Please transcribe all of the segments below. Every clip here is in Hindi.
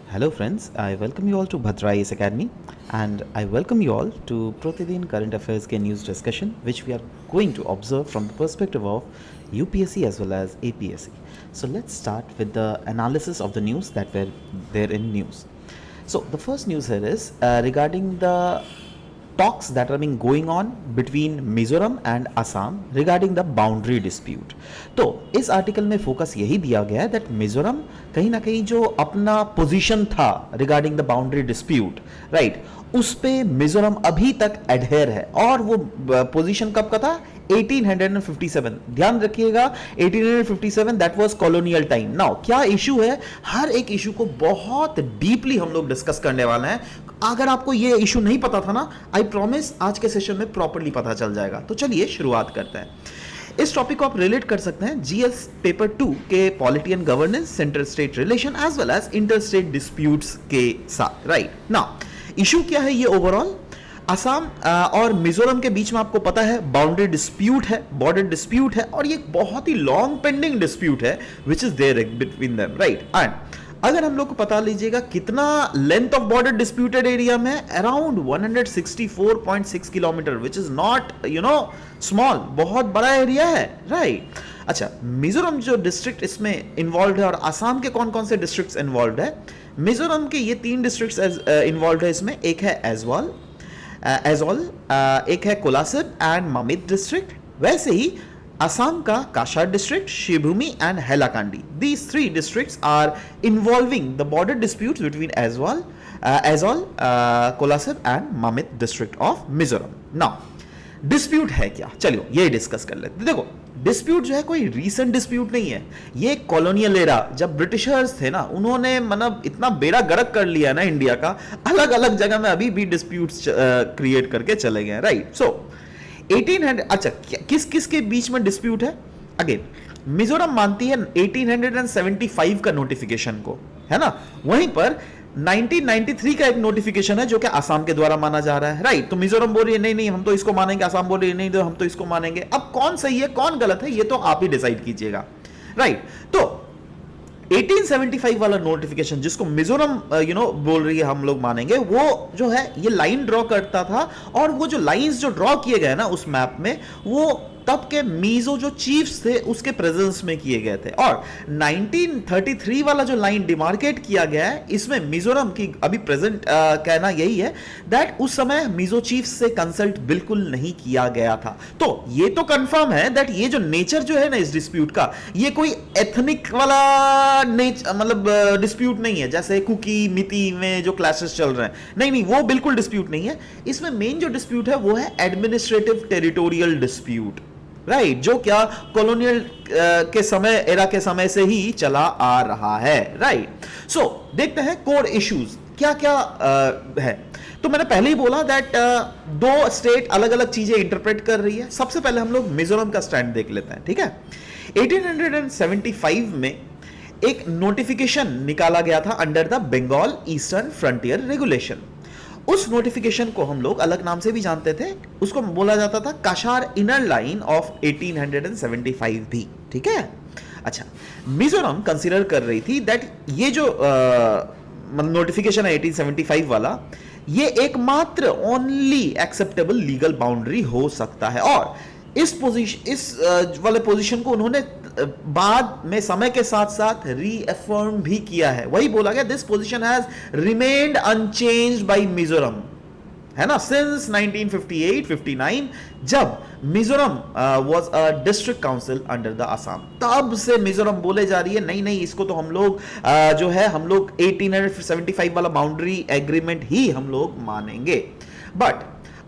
Hello friends, I welcome you all to Bhadrais Academy and I welcome you all to Pratidin Current Affairs Ke News discussion which we are going to observe from the perspective of UPSC as well as APSC. So let's start with the analysis of the news that were there in news. So the first news here is regarding the talks that are being going on between Mizoram and Assam regarding the boundary dispute. तो इस आर्टिकल में फोकस यही दिया गया है दैट मिजोरम कहीं ना कहीं जो अपना पोजीशन था regarding the boundary dispute right उस पे मिजोरम अभी तक एडहेयर है और वो पोजीशन कब का था 1857. ध्यान रखिएगा 1857 that was colonial time. Now क्या इशू है, हर एक इशू को बहुत डीपली हम लोग डिस्कस करने वाले हैं. अगर आपको ये इशू नहीं पता था ना, आई प्रॉमिस आज के सेशन में प्रॉपर्ली पता चल जाएगा. तो चलिए शुरुआत करते हैं. इस टॉपिक को आप रिलेट कर सकते हैं जीएस पेपर 2 के polity and governance, centre state relation as well as inter state disputes के साथ. राइट नाउ इशू क्या है, ये ओवरऑल असम और मिजोरम के बीच में आपको पता है बाउंड्री डिस्प्यूट है, बॉर्डर डिस्प्यूट है और ये बहुत ही लॉन्ग पेंडिंग डिस्प्यूट है which is there between them. Right and अगर हम लोग को पता लीजिएगा कितना length of border disputed area में, around 164.6 kilometre which is not small, बहुत बड़ा एरिया है. राइट अच्छा, मिजोरम जो डिस्ट्रिक्ट इसमें इन्वॉल्व है और आसाम के कौन कौन से डिस्ट्रिक्ट्स इन्वॉल्व है, मिजोरम के ये 3 डिस्ट्रिक्ट्स इन्वॉल्व है इसमें. एक है एजवाल, एक है कोलासिब एंड ममित डिस्ट्रिक्ट. वैसे ही असम का Cachar district, Shivbhumi and Hailakandi. These 3 districts are involving the border disputes between Aizawl, Kolasib and Mamit district of Mizoram. Now dispute है क्या, चलिए ये डिस्कस कर लेते. देखो डिस्प्यूट जो है कोई रीसेंट डिस्प्यूट नहीं है, ये कॉलोनियल एरा जब ब्रिटिशर्स थे ना, उन्होंने मतलब इतना बेड़ा गर्क कर लिया ना इंडिया का, अलग अलग जगह में अभी भी डिस्प्यूट्स क्रिएट करके चले गए. राइट सो 1800 अच्छा किस किस के बीच में डिस्प्यूट है. अगेन मिजोरम मानती है 1875 का नोटिफिकेशन को, है ना. वहीं पर 1993 का एक नोटिफिकेशन है जो कि आसाम के द्वारा माना जा रहा है. राइट तो मिजोरम बोल रही है नहीं नहीं हम तो इसको मानेंगे, आसाम बोल रही है नहीं तो हम तो इसको मानेंगे. अब कौन सही है कौन गलत है ये तो आप ही डिसाइड कीजिएगा. राइट तो 1875 वाला नोटिफिकेशन जिसको मिजोरम बोल रही है हम लोग मानेंगे, वो जो है ये लाइन ड्रॉ करता था और वो जो लाइंस जो ड्रॉ किए गए ना उस मैप में, वो तब के मीजो जो चीफ्स थे उसके प्रेजेंस में किए गए थे. और 1933 वाला जो लाइन डिमार्केट किया गया है इसमें मिजोरम की अभी प्रेजेंट कहना यही है दैट उस समय मिजो चीफ्स से कंसल्ट बिल्कुल नहीं किया गया था. तो ये तो कंफर्म है दैट ये जो नेचर जो है ना इस डिस्प्यूट का, ये कोई एथनिक वाला मतलब डिस्प्यूट नहीं है जैसे कुकी मिति में जो क्लैशेस चल रहे हैं. नहीं नहीं वो बिल्कुल डिस्प्यूट नहीं है. इसमें मेन जो डिस्प्यूट है वो है एडमिनिस्ट्रेटिव टेरिटोरियल डिस्प्यूट. राइट जो क्या कॉलोनियल के समय एरा के समय से ही चला आ रहा है. राइट सो देखते हैं कोर इश्यूज क्या क्या है. तो मैंने पहले ही बोला दैट 2 स्टेट अलग अलग चीजें इंटरप्रेट कर रही है. सबसे पहले हम लोग मिजोरम का स्टैंड देख लेते हैं. ठीक है 1875 में एक नोटिफिकेशन निकाला गया था under the Bengal eastern frontier regulation. उस नोटिफिकेशन को हम लोग अलग नाम से भी जानते थे, उसको बोला जाता था काशार इनर लाइन ऑफ 1875 भी. ठीक है अच्छा, मिजोरम कंसीडर कर रही थी दैट ये जो नोटिफिकेशन है 1875 वाला, ये एकमात्र ओनली एक्सेप्टेबल लीगल बाउंड्री हो सकता है. और इस वाले पोजीशन को उन्होंने बाद में समय के साथ साथ रीअफर्म भी किया है. वही बोला गया this position has remained unchanged by Mizoram, है ना, सिंस 1958-59 जब Mizoram was a district council under the Assam. तब से मिजोरम बोले जा रही है नहीं नहीं इसको तो हम लोग जो है हम लोग 1875 वाला बाउंड्री एग्रीमेंट ही हम लोग मानेंगे. बट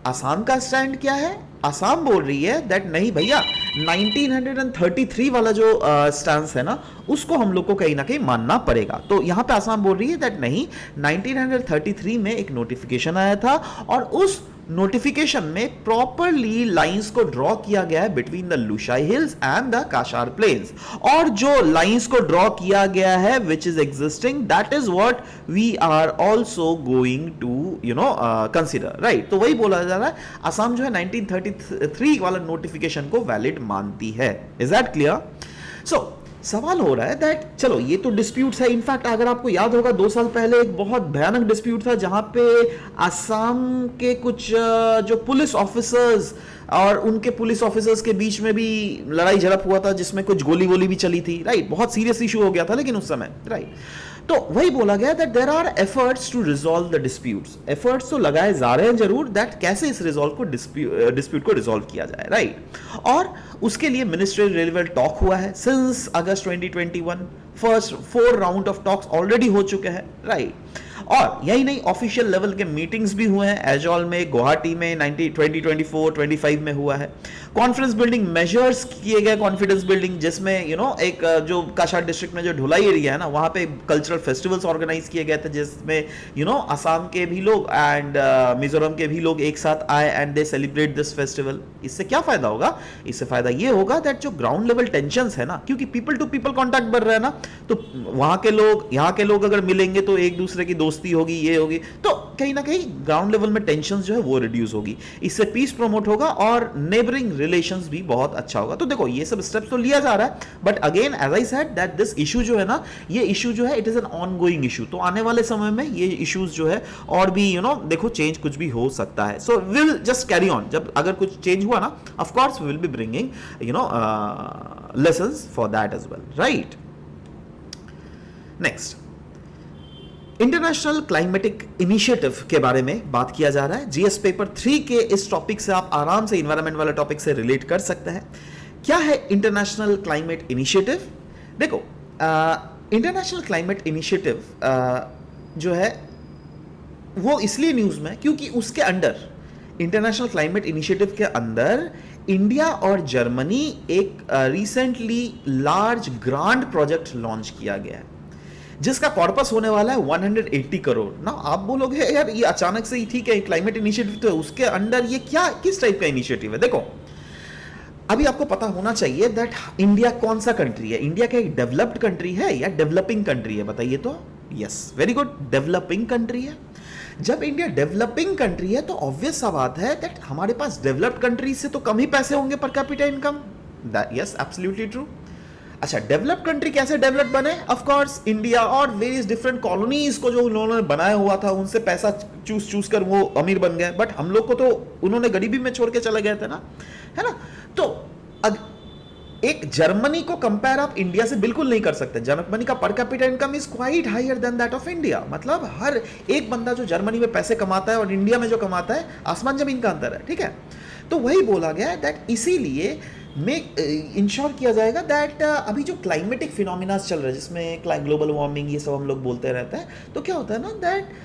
आसाम का स्टैंड क्या है, आसाम बोल रही है दैट नहीं भैया 1933 वाला जो स्टैंस है ना उसको हम लोग को कहीं ना कहीं मानना पड़ेगा. तो यहां पे आसाम बोल रही है दैट नहीं 1933 में एक नोटिफिकेशन आया था और उस नोटिफिकेशन में प्रॉपरली लाइंस को ड्रॉ किया गया है between the Lushai hills and the Cachar plains. और जो लाइंस को ड्रॉ किया गया है which is existing that is what we are also going to consider. Right तो वही बोला जा रहा है असम जो है 1933 वाला नोटिफिकेशन को वैलिड मानती है. Is that clear? सो सवाल हो रहा है दैट चलो ये तो डिस्प्यूट्स है, इनफैक्ट अगर आपको याद होगा 2 साल पहले एक बहुत भयानक डिस्प्यूट था जहां पे असम के कुछ जो पुलिस ऑफिसर्स और उनके पुलिस ऑफिसर्स के बीच में भी लड़ाई झड़प हुआ था, जिसमें कुछ गोली वोली भी चली थी, राइट? बहुत सीरियस इशू हो गया था लेकिन उस समय, राइट? तो वही बोला गया that there are efforts to resolve the disputes, efforts तो लगाए जा रहे हैं जरूर, दैट कैसे इस रिजॉल्व को डिस्प्यूट को रिजॉल्व किया जाए, राइट? और उसके लिए मिनिस्ट्रियल लेवल टॉक हुआ है since August 2021, first 4 round of talks already हो चुके हैं, राइट? और यही नहीं, ऑफिशियल लेवल के मीटिंग्स भी हुए हैं, एजॉल में, गुवाहाटी में 2024-25 में हुआ है। कॉन्फिडेंस बिल्डिंग मेजर्स किए गए, कॉन्फिडेंस बिल्डिंग जिसमें एक जो काशार डिस्ट्रिक्ट में जो ढुलाई एरिया है ना, वहां पे कल्चरल फेस्टिवल्स ऑर्गेनाइज किए गए थे, जिसमें असम के भी लोग एंड मिजोरम के भी लोग एक साथ आए and they celebrate this festival. इससे क्या फायदा होगा? इससे फायदा ये होगा दैट जो ग्राउंड लेवल टेंशंस है ना, क्योंकि पीपल टू पीपल कॉन्टैक्ट बढ़ रहा है ना, तो वहां के लोग यहाँ के लोग अगर मिलेंगे तो एक दूसरे की दोस्ती होगी, ये होगी, तो कहीं ना कहीं ग्राउंड लेवल में टेंशन जो है वो रिड्यूस होगी, इससे पीस प्रमोट होगा और नेबरिंग रिलेशंस भी बहुत अच्छा होगा। तो देखो ये सब स्टेप्स तो लिया जा रहा है, but again as I said that this issue जो है ना, ये इशू जो है it is an ongoing issue, तो आने वाले समय में ये इश्यूज जो है और भी देखो चेंज कुछ भी हो सकता है। So will just carry on, जब अगर कुछ चेंज हुआ ना, of course we will be bringing lessons for that as well, right? Next, international climatic initiative के बारे में बात किया जा रहा है। जीएस पेपर 3 के इस टॉपिक से आप आराम से इन्वायरमेंट वाले टॉपिक से रिलेट कर सकते हैं। क्या है इंटरनेशनल क्लाइमेट इनिशिएटिव? देखो, इंटरनेशनल क्लाइमेट इनिशिएटिव जो है वो इसलिए न्यूज में क्योंकि उसके अंडर, इंटरनेशनल क्लाइमेट इनिशिएटिव के अंदर इंडिया और जर्मनी एक recently large grant project launch किया गया है, जिसका कॉर्पस होने वाला है 180 करोड़ ना। आप बोलोगे यार ये अचानक से ही ठीक है, क्लाइमेट इनिशिएटिव तो उसके अंडर ये क्या, किस टाइप का इनिशिएटिव है? देखो, अभी आपको पता होना चाहिए दैट इंडिया कौन सा कंट्री है। इंडिया क्या एक डेवलप्ड कंट्री है या डेवलपिंग कंट्री है? बताइए तो। Yes, very good, developing country है। जब इंडिया डेवलपिंग कंट्री है तो ऑब्वियस सा बात है दैट हमारे पास डेवलप्ड कंट्री से तो कम ही पैसे होंगे पर capita income. Yes, absolutely true. अच्छा, डेवलप्ड कंट्री कैसे डेवलप बने? ऑफ कोर्स इंडिया और वेरियस डिफरेंट कॉलोनीज को जो उन्होंने बनाया हुआ था उनसे पैसा चूस कर वो अमीर बन गए, बट हम लोग को तो उन्होंने गरीबी में छोड़ के चले गए थे ना, है ना? तो एक जर्मनी को कंपेयर आप इंडिया से बिल्कुल नहीं कर सकते। जर्मनी का per capita income is quite higher than that of India. मतलब हर एक बंदा जो जर्मनी में पैसे कमाता है और इंडिया में जो कमाता है, आसमान जमीन का अंतर है, ठीक है? तो वही बोला गया है दैट इसीलिए में इंश्योर किया जाएगा दैट अभी जो क्लाइमेटिक फिनोमिनास चल रहे हैं जिसमें ग्लोबल वार्मिंग ये सब हम लोग बोलते रहते हैं, तो क्या होता है ना दैट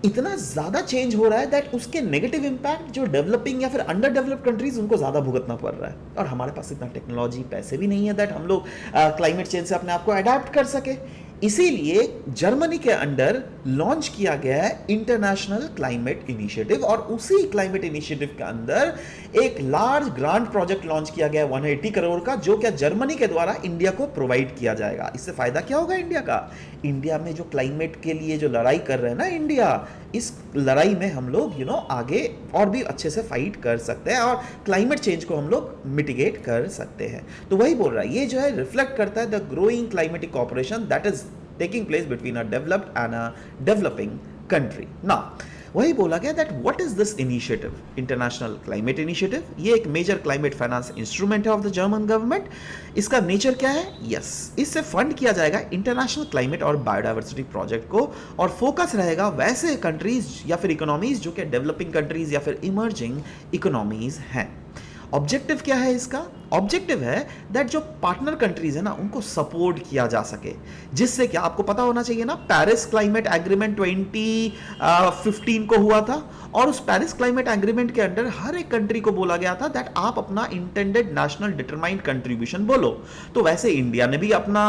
इतना ज्यादा चेंज हो रहा है दैट उसके नेगेटिव इंपैक्ट जो डेवलपिंग या फिर अंडर डेवलप्ड कंट्रीज उनको ज्यादा भुगतना पड़ रहा है। और हमारे पास इतना टेक्नोलॉजी, पैसे भी नहीं है दैट हम लोग क्लाइमेट चेंज से अपने आप को अडेप्ट कर सके। इसीलिए जर्मनी के अंडर लॉन्च किया गया है इंटरनेशनल क्लाइमेट इनिशिएटिव, और उसी क्लाइमेट इनिशिएटिव के अंदर एक लार्ज ग्रांट प्रोजेक्ट लॉन्च किया गया है 180 करोड़ का, जो क्या जर्मनी के द्वारा इंडिया को प्रोवाइड किया जाएगा। इससे फायदा क्या होगा इंडिया का? इंडिया में जो क्लाइमेट के लिए जो लड़ाई कर रहे हैं ना इंडिया, इस लड़ाई में हम लोग आगे और भी अच्छे से फाइट कर सकते हैं और क्लाइमेट चेंज को हम लोग मिटिगेट कर सकते हैं। तो वही बोल रहा है, ये जो है रिफ्लेक्ट करता है the growing climatic cooperation that is taking place between a developed and a developing country. Now वही बोला गया that what is this initiative, international climate initiative. ये एक मेजर क्लाइमेट फाइनेंस इंस्ट्रूमेंट है ऑफ द जर्मन गवर्नमेंट। इसका नेचर क्या है? यस, इससे फंड किया जाएगा इंटरनेशनल क्लाइमेट और बायोडाइवर्सिटी प्रोजेक्ट को, और फोकस रहेगा वैसे कंट्रीज या फिर इकोनॉमीज जो कि डेवलपिंग कंट्रीज या फिर इमर्जिंग इकोनॉमीज हैं। ऑब्जेक्टिव क्या है इसका? ऑब्जेक्टिव है दैट जो पार्टनर कंट्रीज है ना उनको सपोर्ट किया जा सके, जिससे क्या आपको पता होना चाहिए ना, पेरिस क्लाइमेट एग्रीमेंट 2015 को हुआ था, और उस पेरिस क्लाइमेट एग्रीमेंट के अंडर हर एक कंट्री को बोला गया था दैट आप अपना इंटेंडेड नेशनल डिटरमाइंड कंट्रीब्यूशन बोलो। तो वैसे इंडिया ने भी अपना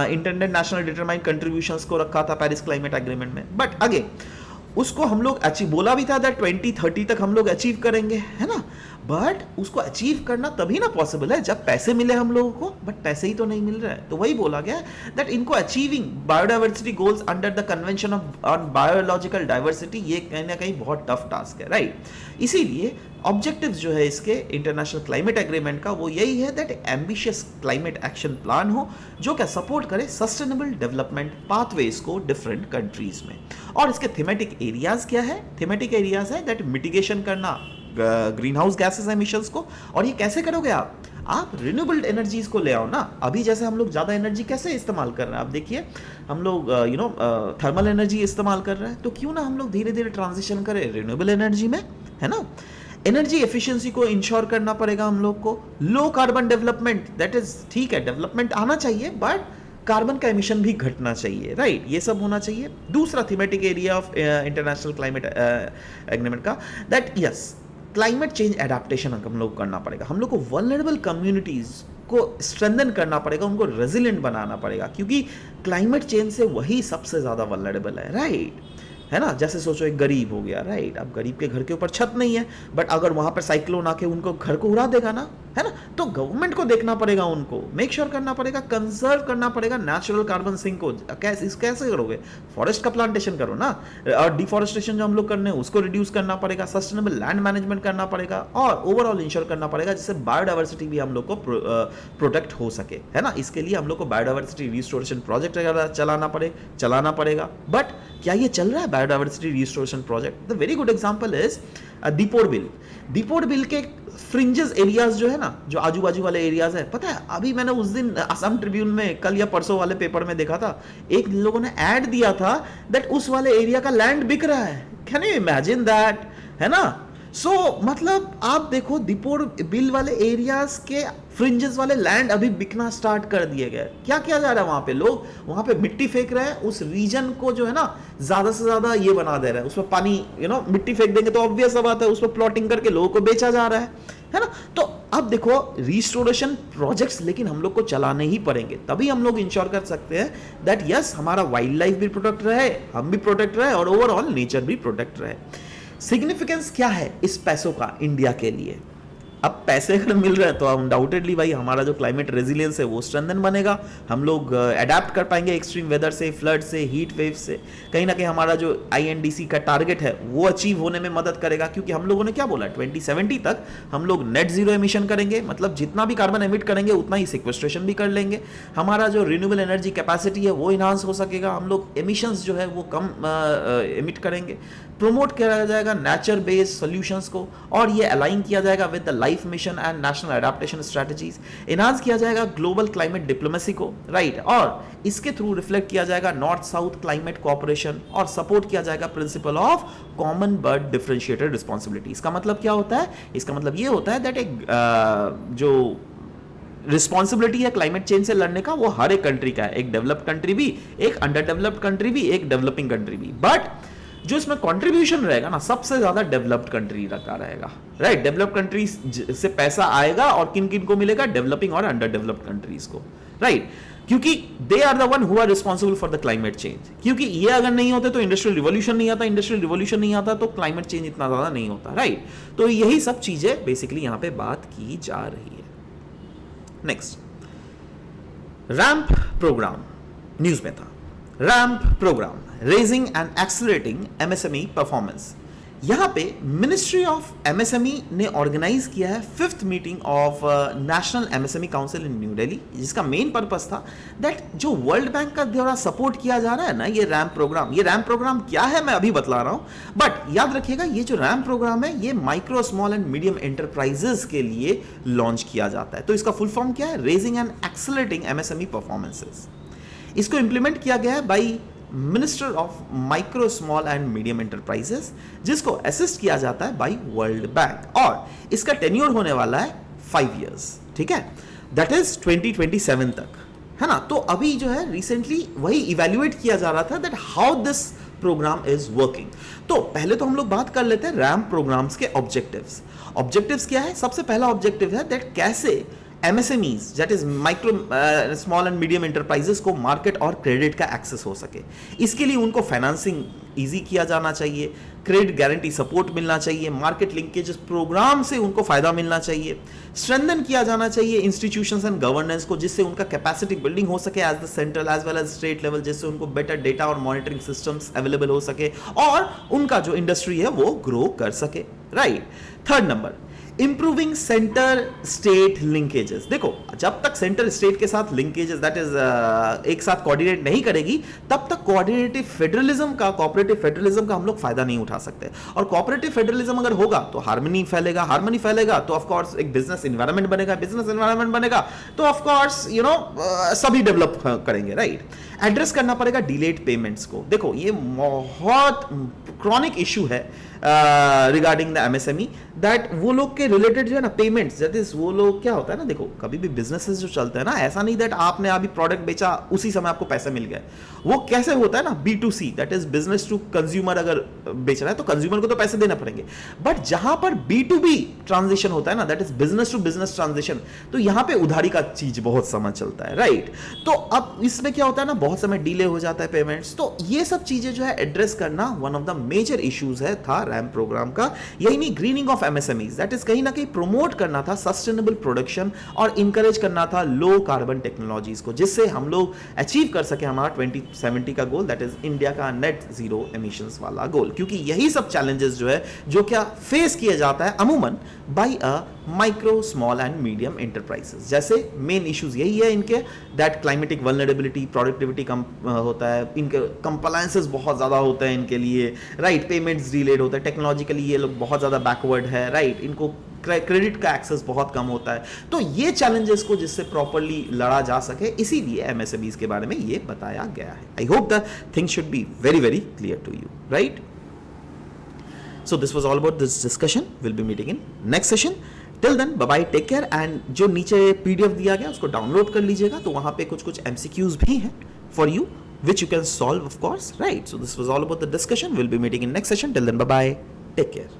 इंटेंडेड नेशनल डिटरमाइंड कंट्रीब्यूशंस को रखा था पेरिस क्लाइमेट एग्रीमेंट में, बट अगे उसको हम लोग अचीव बोला भी था दैट 2030 तक हम लोग अचीव करेंगे, है ना? बट उसको अचीव करना तभी ना पॉसिबल है जब पैसे मिले हम लोगों को, बट पैसे ही तो नहीं मिल रहा है। तो वही बोला गया दैट इनको achieving biodiversity goals under the convention on biological diversity, ये कहीं ना कहीं बहुत टफ टास्क है, राइट। इसीलिए ऑब्जेक्टिव्स जो है इसके इंटरनेशनल क्लाइमेट एग्रीमेंट का वो यही है that ambitious climate action plan हो जो क्या सपोर्ट करे सस्टेनेबल डेवलपमेंट पाथवेज को डिफरेंट कंट्रीज में। और इसके थीमेटिक एरियाज क्या है? थीमेटिक एरियाज है दैट मिटिगेशन करना ग्रीन हाउस गैसेस एमिशंस को। और ये कैसे करोगे आप रिन्यूएबल एनर्जीज को ले आओ ना। अभी जैसे हम लोग ज़्यादा एनर्जी कैसे इस्तेमाल कर रहे हैं, आप देखिए हम लोग थर्मल एनर्जी इस्तेमाल कर रहे हैं, तो क्यों ना हम लोग धीरे धीरे ट्रांजिशन करें रिन्यूएबल एनर्जी में, है ना। एनर्जी एफिशिएंसी को इंश्योर करना पड़ेगा हम लोग को। Low carbon development, that is ठीक है, डेवलपमेंट आना चाहिए बट कार्बन का एमिशन भी घटना चाहिए, राइट, ये सब होना चाहिए। दूसरा thematic area of international climate agreement का that yes climate change adaptation हम लोग करना पड़ेगा। हम लोग को वल्नरेबल कम्युनिटीज को स्ट्रेंथन करना पड़ेगा, उनको रेजिलिएंट बनाना पड़ेगा, क्योंकि क्लाइमेट चेंज से वही सबसे ज्यादा वल्नरेबल है, राइट, है ना। जैसे सोचो एक गरीब हो गया, राइट, अब गरीब के घर के ऊपर छत नहीं है, बट अगर वहां पर साइक्लोन आके उनको घर को उड़ा देगा ना, है ना, तो गवर्नमेंट को देखना पड़ेगा, उनको मेक श्योर करना पड़ेगा, कंजर्व करना पड़ेगा नेचुरल कार्बन सिंक को। कैसे करोगे? फॉरेस्ट का प्लांटेशन करो ना, और डिफॉरेस्टेशन जो हम लोग करने हैं उसको रिड्यूस करना पड़ेगा, सस्टेनेबल लैंड मैनेजमेंट करना पड़ेगा, और ओवरऑल इंश्योर करना पड़ेगा जिससे बायोडाइवर्सिटी भी हम लोग को प्रोटेक्ट हो सके, है ना। इसके लिए हम लोग को बायोडाइवर्सिटी रिस्टोरेशन प्रोजेक्ट चलाना पड़ेगा। बट क्या ये चल रहा है biodiversity restoration project? The very good example is Deepor bill के फ्रिंजेस एरियाज जो है ना, जो आजू बाजू वाले एरियाज है, पता है अभी मैंने उस दिन असम ट्रिब्यून में कल या परसों वाले पेपर में देखा था, एक लोगों ने ऐड दिया था दैट उस वाले एरिया का लैंड बिक रहा है। कैन यू इमेजिन दैट, है ना। सो मतलब आप देखो दीपोर बिल वाले एरियाज के फ्रिंजेस वाले लैंड अभी बिकना स्टार्ट कर दिए गए। क्या किया जा रहा है वहां पे? लोग वहां पे मिट्टी फेंक रहे हैं, उस रीजन को जो है ना ज्यादा से ज्यादा ये बना दे रहे हैं, उसमें पानी मिट्टी फेंक देंगे तो ऑब्वियस सा बात है, उसमें प्लॉटिंग करके लोगों को बेचा जा रहा है ना। तो अब देखो रिस्टोरेशन प्रोजेक्ट्स लेकिन हम लोग को चलाने ही पड़ेंगे, तभी हम लोग इंश्योर कर सकते हैं दैट यस हमारा वाइल्ड लाइफ भी प्रोटेक्ट रहे, हम भी प्रोटेक्ट रहे, और ओवरऑल नेचर भी प्रोटेक्ट रहे। सिग्निफिकेंस क्या है इस पैसों का इंडिया के लिए? अब पैसे अगर मिल रहे हैं तो अनडाउटेडली भाई हमारा जो क्लाइमेट रेजिलियंस है वो स्ट्रेंथन बनेगा, हम लोग अडेप्ट कर पाएंगे एक्सट्रीम वेदर से, फ्लड से, हीट वेव से। कहीं ना कहीं हमारा जो INDC का टारगेट है वो अचीव होने में मदद करेगा, क्योंकि हम लोगों ने क्या बोला 2070 तक हम लोग नेट जीरो एमिशन करेंगे, मतलब जितना भी कार्बन एमिट करेंगे उतना ही सिक्वेस्ट्रेशन भी कर लेंगे। हमारा जो रिन्यूएबल एनर्जी कैपेसिटी है वो इन्हांस हो सकेगा, हम लोग एमिशंस जो है वो कम एमिट करेंगे। प्रमोट किया जाएगा नेचर बेस्ड सॉल्यूशंस को, और ये अलाइन किया जाएगा with the life mission and national adaptation strategies. Enhance किया जाएगा ग्लोबल क्लाइमेट डिप्लोमेसी को, राइट, और इसके थ्रू रिफ्लेक्ट किया जाएगा नॉर्थ साउथ क्लाइमेट कोऑपरेशन, और सपोर्ट किया जाएगा principle of common but differentiated responsibility. इसका मतलब क्या होता है? इसका मतलब ये होता है दैट एक जो रिस्पॉन्सिबिलिटी है क्लाइमेट चेंज से लड़ने का वो हर एक कंट्री का है, एक डेवलप्ड कंट्री भी, एक अंडर डेवलप्ड कंट्री भी, एक डेवलपिंग कंट्री भी, बट जो इसमें कंट्रीब्यूशन रहेगा ना सबसे ज्यादा डेवलप्ड कंट्री का रहेगा, राइट। डेवलप्ड कंट्रीज से पैसा आएगा और किन किन को मिलेगा? डेवलपिंग और अंडर डेवलप्ड कंट्रीज को, राइट, क्योंकि they are the one who are responsible for the climate change. क्योंकि ये अगर नहीं होते तो इंडस्ट्रियल रिवॉल्यूशन नहीं आता, इंडस्ट्रियल रिवॉल्यूशन नहीं आता तो क्लाइमेट चेंज इतना ज्यादा नहीं होता, राइट। तो यही सब चीजें बेसिकली यहां पे बात की जा रही है। नेक्स्ट, रैंप प्रोग्राम न्यूज में था। Ramp program, raising and accelerating MSME performance. यहां पे मिनिस्ट्री ऑफ MSME ने ऑर्गेनाइज किया है 5th meeting of national MSME council in New Delhi, जिसका मेन पर्पस था दैट जो वर्ल्ड बैंक का द्वारा सपोर्ट किया जा रहा है ना ये रैंप प्रोग्राम क्या है मैं अभी बतला रहा हूं, बट याद रखिएगा ये जो रैंप प्रोग्राम है ये micro small and medium enterprises के लिए लॉन्च किया जाता है। तो इसका फुल फॉर्म क्या है? Raising and accelerating MSME performances. इसको इंप्लीमेंट किया गया है by minister of micro small and medium enterprises, जिसको असिस्ट किया जाता है बाई वर्ल्ड बैंक, और इसका टेन्योर होने वाला है 5 years, ठीक है, दैट इज 2027 तक, है ना। तो अभी जो है रिसेंटली वही इवेल्युएट किया जा रहा था that how this program is working. तो पहले तो हम लोग बात कर लेते हैं रैंप प्रोग्राम्स के ऑब्जेक्टिव्स क्या है। सबसे पहला ऑब्जेक्टिव है दैट कैसे MSMEs that is micro small and medium enterprises को मार्केट और क्रेडिट का एक्सेस हो सके। इसके लिए उनको फाइनेंसिंग इजी किया जाना चाहिए, क्रेडिट गारंटी सपोर्ट मिलना चाहिए, मार्केट लिंकेज प्रोग्राम से उनको फायदा मिलना चाहिए, स्ट्रेंथन किया जाना चाहिए इंस्टीट्यूशंस एंड गवर्नेंस को, जिससे उनका कैपेसिटी बिल्डिंग हो सके as the central as well as state level, जिससे उनको बेटर डेटा और मॉनिटरिंग सिस्टम्स अवेलेबल हो सके और उनका जो इंडस्ट्री है वो ग्रो कर सके, right. Third number, improving centre state linkages. देखो, जब तक सेंटर स्टेट के साथ लिंकेजेस दैट इज एक साथ कोऑर्डिनेट नहीं करेगी, तब तक कोऑर्डिनेटिव फेडरलिज्म का, कोऑपरेटिव फेडरलिज्म का हम लोग फायदा नहीं उठा सकते। और कोऑपरेटिव फेडरलिज्म अगर होगा तो हार्मनी फैलेगा, हार्मनी फैलेगा तो ऑफ कोर्स एक बिजनेस एनवायरनमेंट बनेगा, बिजनेस एनवायरनमेंट बनेगा तो ऑफ कोर्स सभी डेवलप करेंगे, राइट। एड्रेस करना पड़ेगा डिलेड पेमेंट्स को। देखो, ये बहुत क्रॉनिक इशू है रिगार्डिंग द एमएसएमई, दैट वो लोग के रिलेटेड जो है ना पेमेंट्स, दैट इज वो लोग क्या होता है ना, देखो कभी भी बिजनेसेस जो चलते हैं ना, ऐसा नहीं दैट आपने अभी प्रोडक्ट बेचा उसी समय आपको पैसे मिल गए। वो कैसे होता है ना, B2C that is business to consumer, अगर बेच रहा है तो कंज्यूमर को तो पैसे देना पड़ेंगे। बट जहां पर B2B ट्रांजेक्शन होता है ना, that is business to business transaction, तो यहां पे उधारी का चीज बहुत समय चलता है, राइट। तो अब इसमें क्या होता है ना, बहुत समय डिले हो जाता है पेमेंट्स। तो ये सब चीजें जो है एड्रेस करना one of the major issues है था रैम प्रोग्राम का। यही नहीं, greening of MSMEs that is कहीं ना कहीं प्रमोट करना था सस्टेनेबल प्रोडक्शन और इंकरेज करना था लो कार्बन टेक्नोलॉजीज को, जिससे हम लोग अचीव कर सके हमारा 2070 का गोल, दैट इज इंडिया का नेट जीरो एमिशंस वाला गोल। क्योंकि यही सब चैलेंजेस जो है जो क्या फेस किया जाता है अमूमन by a micro small and medium enterprises. जैसे मेन इश्यूज यही है इनके, दैट क्लाइमेटिक वल्नरेबिलिटी, प्रोडक्टिविटी कम होता है, इनके कंप्लायंसेस बहुत ज़्यादा होते हैं इनके लिए, राइट। पेमेंट्स डिलेड होता है, टेक्नोलॉजिकली ये लोग बहुत ज़्यादा बैकवर्ड है, राइट। इनको क्रेडिट का एक्सेस बहुत कम होता है। तो ये चैलेंजेस को जिससे प्रॉपरली लड़ा जा सके, इसीलिए एमएसएमईज के बारे में ये बताया गया है। I hope the things should be very very clear to you, right. So this was all about this discussion. We'll be meeting in next session. Till then, bye bye, take care. And जो नीचे PDF दिया गया उसको डाउनलोड कर लीजिएगा, तो वहाँ पे कुछ MCQs भी हैं for you, which you can solve of course, right? So this was all about the discussion. We'll be meeting in next session. Till then, bye bye, take care.